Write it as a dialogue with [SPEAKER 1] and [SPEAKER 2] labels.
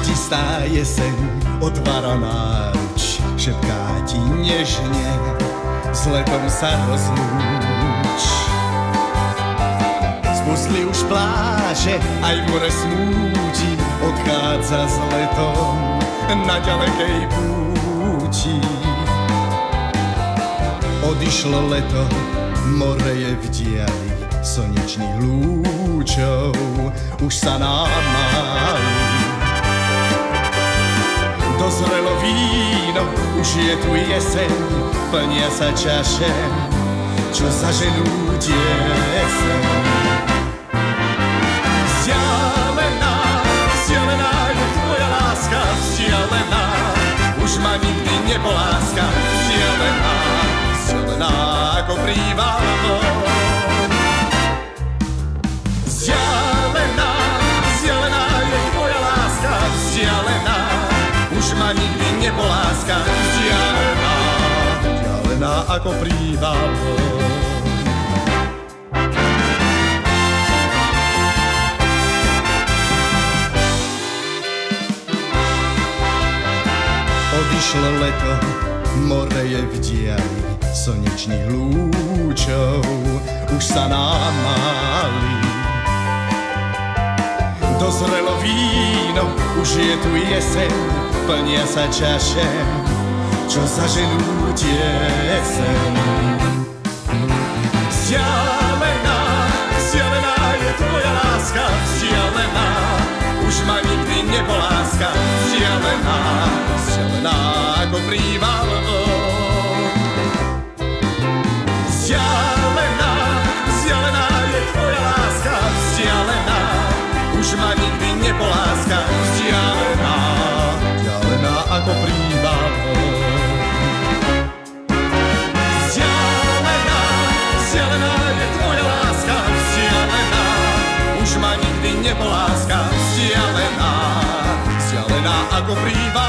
[SPEAKER 1] Ľudistá jeseň otvára náruč, šepká ti nežne, s letom sa rozlúč. Spustli už pláže, aj more smúti, odchádza s letom na ďalekej púti. Odišlo leto, more je v diali slnečných lúčov, už sa nám máli. Dozrelo víno, už je tu jeseň, plnia sa čaše, čo zaženú dieseň. Vzdialená, vzdialená je tvoja láska, vzdialená, už ma nikdy nepoláska. Vzdialená, vzdialená ako príval vln. Vzdialená, vzdialená je tvoja láska, vzdialená, už ma nikdy nepoláska. Vzdialená, vzdialená ako príval vln. Odišlo leto, more je v diali slnečných lúčov, už sa nám máli. Dozrelo víno, už je tu jeseň, plnia sa čaše, čo zaženú dieseň. Vzdialená, vzdialená je tvoja láska, vzdialená, už ma nikdy nepoláska. Vzdialená, vzdialená ako príval vln. Vzdialená, vzdialená je tvoja láska, vzdialená, už ma nikdy nepoláska. Vzdialená, vzdialená ako príval vln. Vzdialená, vzdialená je tvoja láska, vzdialená, už ma nikdy nepoláska. Vzdialená, vzdialená ako príval